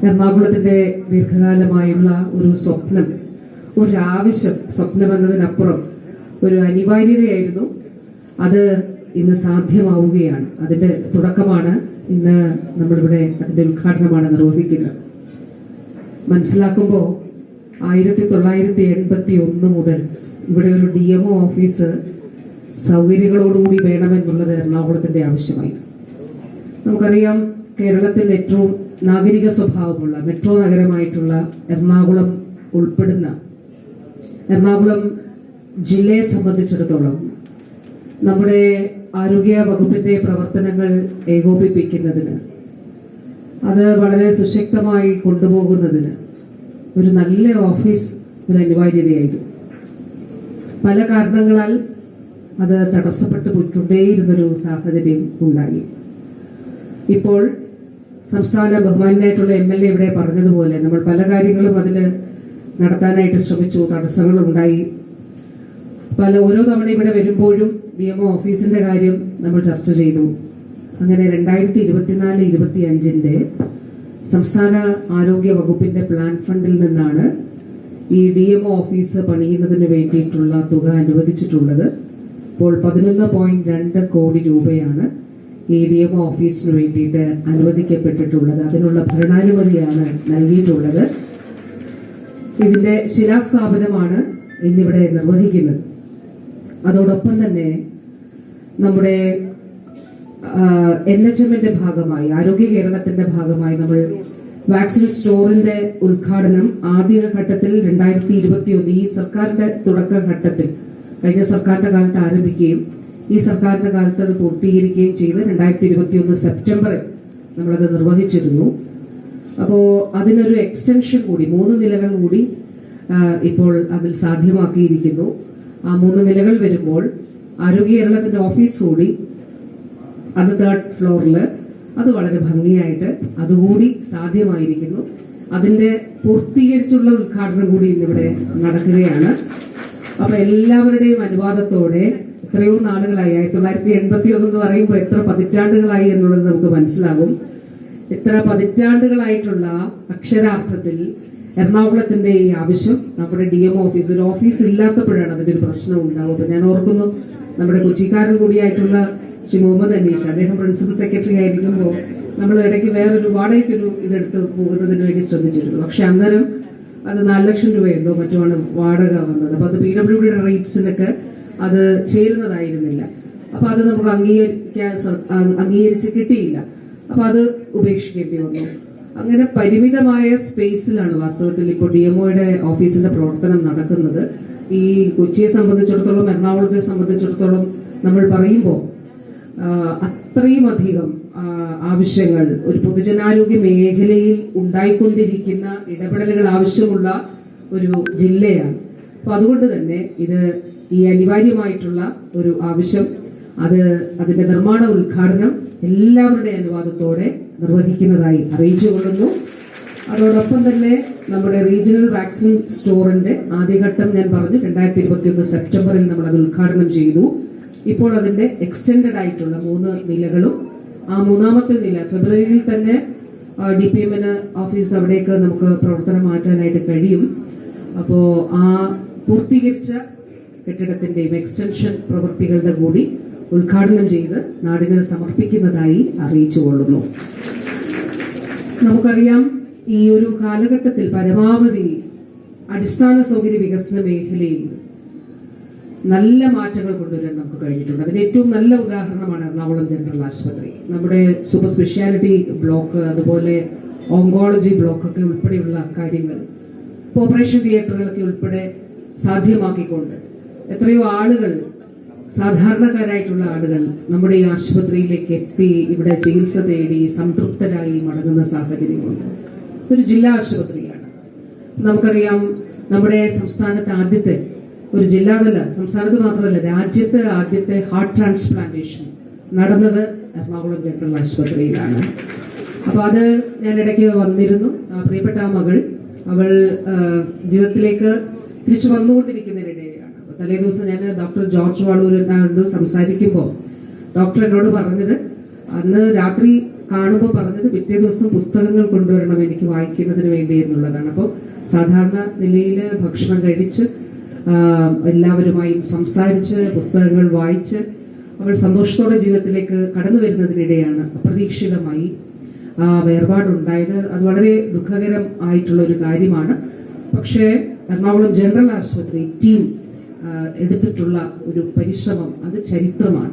എറണാകുളത്തിന്റെ ദീർഘകാലമായുള്ള ഒരു സ്വപ്നം, ഒരാവശ്യം, സ്വപ്നം എന്നതിനപ്പുറം ഒരു അനിവാര്യതയായിരുന്നു. അത് ഇന്ന് സാധ്യമാവുകയാണ്. അതിന്റെ തുടക്കമാണ് ഇന്ന് നമ്മളിവിടെ, അതിന്റെ ഉദ്ഘാടനമാണ് നിർവഹിക്കുന്നത്. മനസ്സിലാക്കുമ്പോൾ 1981 മുതൽ ഇവിടെ ഒരു DMO ഓഫീസ് സൗകര്യങ്ങളോടുകൂടി വേണമെന്നുള്ളത് എറണാകുളത്തിന്റെ ആവശ്യമായി. നമുക്കറിയാം, കേരളത്തിൽ ഏറ്റവും നാഗരിക സ്വഭാവമുള്ള മെട്രോ നഗരമായിട്ടുള്ള എറണാകുളം ഉൾപ്പെടുന്ന എറണാകുളം ജില്ലയെ സംബന്ധിച്ചിടത്തോളം നമ്മുടെ ആരോഗ്യ വകുപ്പിന്റെ പ്രവർത്തനങ്ങൾ ഏകോപിപ്പിക്കുന്നതിന്, അത് വളരെ സുശക്തമായി കൊണ്ടുപോകുന്നതിന് ഒരു നല്ല ഓഫീസ് ഒരു അനിവാര്യതയായിരുന്നു. പല കാരണങ്ങളാൽ അത് തടസ്സപ്പെട്ടു പോയിക്കൊണ്ടേയിരുന്നൊരു സാഹചര്യം ഉണ്ടായി. ഇപ്പോൾ സംസ്ഥാന ബഹുമാനായിട്ടുള്ള MLA ഇവിടെ പറഞ്ഞതുപോലെ നമ്മൾ പല കാര്യങ്ങളും അതിൽ നടത്താനായിട്ട് ശ്രമിച്ചു. തടസ്സങ്ങളുണ്ടായി. ഓരോ തവണ ഇവിടെ വരുമ്പോഴും DMO ഓഫീസിന്റെ കാര്യം നമ്മൾ ചർച്ച ചെയ്തു. അങ്ങനെ 2024-25 സംസ്ഥാന ആരോഗ്യ വകുപ്പിന്റെ പ്ലാൻ ഫണ്ടിൽ നിന്നാണ് ഈ DMO ഓഫീസ് പണിയുന്നതിന് വേണ്ടിയിട്ടുള്ള തുക അനുവദിച്ചിട്ടുള്ളത്. ഇപ്പോൾ 11.2 കോടി രൂപയാണ് ഈ DMO ഓഫീസിന് വേണ്ടിയിട്ട് അനുവദിക്കപ്പെട്ടിട്ടുള്ളത്. അതിനുള്ള ഭരണാനുമതിയാണ് നൽകിയിട്ടുള്ളത്. ഇതിന്റെ ശിലാസ്ഥാപനമാണ് ഇന്നിവിടെ നിർവഹിക്കുന്നത്. അതോടൊപ്പം തന്നെ നമ്മുടെ NHMന്റെ ഭാഗമായി, ആരോഗ്യ കേരളത്തിന്റെ ഭാഗമായി നമ്മൾ വാക്സിൻ സ്റ്റോറിന്റെ ഉദ്ഘാടനം ആദ്യഘട്ടത്തിൽ 2021 ഈ സർക്കാരിന്റെ തുടക്കഘട്ടത്തിൽ, കഴിഞ്ഞ സർക്കാരിന്റെ കാലത്ത് ആരംഭിക്കുകയും ഈ സർക്കാരിന്റെ കാലത്ത് അത് പൂർത്തീകരിക്കുകയും ചെയ്ത് 2021 സെപ്റ്റംബറിൽ നമ്മളത് നിർവഹിച്ചിരുന്നു. അപ്പോ അതിനൊരു എക്സ്റ്റൻഷൻ കൂടി, 3 നിലകൾ കൂടി ഇപ്പോൾ അതിൽ സാധ്യമാക്കിയിരിക്കുന്നു. ആ 3 നിലകൾ വരുമ്പോൾ ആരോഗ്യ കേരളത്തിന്റെ ഓഫീസ് കൂടി, അത് 3rd ഫ്ലോറിൽ, അത് വളരെ ഭംഗിയായിട്ട് അതുകൂടി സാധ്യമായിരിക്കുന്നു. അതിന്റെ പൂർത്തീകരിച്ചുള്ള ഉദ്ഘാടനം കൂടി ഇന്നിവിടെ നടക്കുകയാണ്. അപ്പൊ എല്ലാവരുടെയും അനുവാദത്തോടെ, എത്രയോ നാളുകളായി, 1981 എന്ന് പറയുമ്പോൾ എത്ര പതിറ്റാണ്ടുകളായി എന്നുള്ളത് നമുക്ക് മനസ്സിലാകും. എത്ര പതിറ്റാണ്ടുകളായിട്ടുള്ള അക്ഷരാർത്ഥത്തിൽ എറണാകുളത്തിന്റെ ഈ ആവശ്യം, നമ്മുടെ DMO ഓഫീസ്, ഒരു ഓഫീസ് ഇല്ലാത്തപ്പോഴാണ് അതിന്റെ ഒരു പ്രശ്നം ഉണ്ടാവും. അപ്പൊ ഞാൻ ഓർക്കുന്നു, നമ്മുടെ കൊച്ചിക്കാരൻ കൂടിയായിട്ടുള്ള ശ്രീ മുഹമ്മദ് അനീഷ്, അദ്ദേഹം പ്രിൻസിപ്പൽ സെക്രട്ടറി ആയിരിക്കുമ്പോൾ നമ്മൾ ഇടയ്ക്ക് വേറൊരു വാടകയ്ക്കൊരു ഇതെടുത്ത് പോകുന്നതിന് വേണ്ടി ശ്രമിച്ചിരുന്നു. പക്ഷെ അന്നേരം അത് 4 ലക്ഷം രൂപ എന്തോ മറ്റുമാണ് വാടക വന്നത്. അപ്പൊ അത് PWD റേറ്റ്സിനൊക്കെ അത് ചേരുന്നതായിരുന്നില്ല. അപ്പൊ അത് നമുക്ക് അംഗീകരിച്ച് കിട്ടിയില്ല. അപ്പൊ അത് ഉപേക്ഷിക്കേണ്ടി വന്നു. അങ്ങനെ പരിമിതമായ സ്പേസിലാണ് വാസ്തവത്തിൽ ഇപ്പോൾ DMOയുടെ ഓഫീസിന്റെ പ്രവർത്തനം നടക്കുന്നത്. ഈ കൊച്ചിയെ സംബന്ധിച്ചിടത്തോളം, എറണാകുളത്തെ സംബന്ധിച്ചിടത്തോളം നമ്മൾ പറയുമ്പോൾ അത്രയും അധികം ആവശ്യങ്ങൾ ഒരു പൊതുജനാരോഗ്യ മേഖലയിൽ ഉണ്ടായിക്കൊണ്ടിരിക്കുന്ന ഇടപെടലുകൾ ആവശ്യമുള്ള ഒരു ജില്ലയാണ്. അപ്പൊ അതുകൊണ്ട് തന്നെ ഇത് ഈ അനിവാര്യമായിട്ടുള്ള ഒരു ആവശ്യം, അതിന്റെ നിർമ്മാണ ഉദ്ഘാടനം എല്ലാവരുടെ അനുവാദത്തോടെ നിർവഹിക്കുന്നതായി അറിയിച്ചുകൊള്ളുന്നു. അതോടൊപ്പം തന്നെ നമ്മുടെ റീജിയണൽ വാക്സിൻ സ്റ്റോറിന്റെ ആദ്യഘട്ടം ഞാൻ പറഞ്ഞു 2021 സെപ്റ്റംബറിൽ നമ്മൾ അത് ഉദ്ഘാടനം ചെയ്തു. ഇപ്പോൾ അതിന്റെ എക്സ്റ്റെൻഡഡ് ആയിട്ടുള്ള 3 നിലകളും, ആ 3ാമത്തെ നില ഫെബ്രുവരിയിൽ തന്നെ DPMന് ഓഫീസ് അവിടേക്ക് നമുക്ക് പ്രവർത്തനം മാറ്റാനായിട്ട് കഴിയും. അപ്പോ ആ പൂർത്തീകരിച്ച കെട്ടിടത്തിന്റെയും എക്സ്റ്റൻഷൻ പ്രവൃത്തികളുടെ കൂടി ഉദ്ഘാടനം ചെയ്ത് നാടിന് സമർപ്പിക്കുന്നതായി അറിയിച്ചുകൊള്ളുന്നു. നമുക്കറിയാം, ഈ ഒരു കാലഘട്ടത്തിൽ പരമാവധി അടിസ്ഥാന സൗകര്യ വികസന മേഖലയിൽ നല്ല മാറ്റങ്ങൾ കൊണ്ടുവരാൻ നമുക്ക് കഴിഞ്ഞിട്ടുണ്ട്. അതിന്റെ ഏറ്റവും നല്ല ഉദാഹരണമാണ് എറണാകുളം ജനറൽ ആശുപത്രി. നമ്മുടെ സൂപ്പർ സ്പെഷ്യാലിറ്റി ബ്ലോക്ക്, അതുപോലെ ഓങ്കോളജി ബ്ലോക്കൊക്കെ ഉൾപ്പെടെയുള്ള കാര്യങ്ങൾ, ഓപ്പറേഷൻ തിയേറ്ററുകളൊക്കെ ഉൾപ്പെടെ സാധ്യമാക്കിക്കൊണ്ട് എത്രയോ ആളുകൾ, സാധാരണക്കാരായിട്ടുള്ള ആളുകൾ നമ്മുടെ ഈ ആശുപത്രിയിലേക്ക് എത്തി ഇവിടെ ചികിത്സ തേടി സംതൃപ്തരായി മടങ്ങുന്ന സാഹചര്യമുണ്ട്. ഇതൊരു ജില്ലാ ആശുപത്രിയാണ്. നമുക്കറിയാം, നമ്മുടെ സംസ്ഥാനത്തെ ആദ്യത്തെ, ഒരു ജില്ലാതല, സംസ്ഥാനത്ത് മാത്രമല്ല രാജ്യത്തെ ആദ്യത്തെ ഹാർട്ട് ട്രാൻസ്പ്ലാന്റേഷൻ നടന്നത് എറണാകുളം ജനറൽ ആശുപത്രിയിലാണ്. അപ്പൊ അത് ഞാൻ ഇടയ്ക്ക് വന്നിരുന്നു. പ്രിയപ്പെട്ട ആ മകൾ, അവൾ ജീവിതത്തിലേക്ക് തിരിച്ചു വന്നുകൊണ്ടിരിക്കുന്നതിനിടെയാണ്. അപ്പൊ തലേ ദിവസം ഞാൻ ഡോക്ടർ ജോർജ് വാളൂരിനോട് സംസാരിക്കുമ്പോൾ ഡോക്ടർ എന്നോട് പറഞ്ഞത്, അന്ന് രാത്രി കാണുമ്പോൾ പറഞ്ഞത് പിറ്റേ ദിവസം പുസ്തകങ്ങൾ കൊണ്ടുവരണം എനിക്ക് വായിക്കുന്നതിന് വേണ്ടി എന്നുള്ളതാണ്. അപ്പോൾ സാധാരണ നിലയിൽ ഭക്ഷണം കഴിച്ച് എല്ലാവരുമായും സംസാരിച്ച് പുസ്തകങ്ങൾ വായിച്ച് അവൾ സന്തോഷത്തോടെ ജീവിതത്തിലേക്ക് കടന്നു വരുന്നതിനിടെയാണ് അപ്രതീക്ഷിതമായി വേർപാടുണ്ടായത്. അത് വളരെ ദുഃഖകരം ആയിട്ടുള്ള ഒരു കാര്യമാണ്. പക്ഷേ എറണാകുളം ജനറൽ ആശുപത്രി ടീം എടുത്തിട്ടുള്ള ഒരു പരിശ്രമം അത് ചരിത്രമാണ്.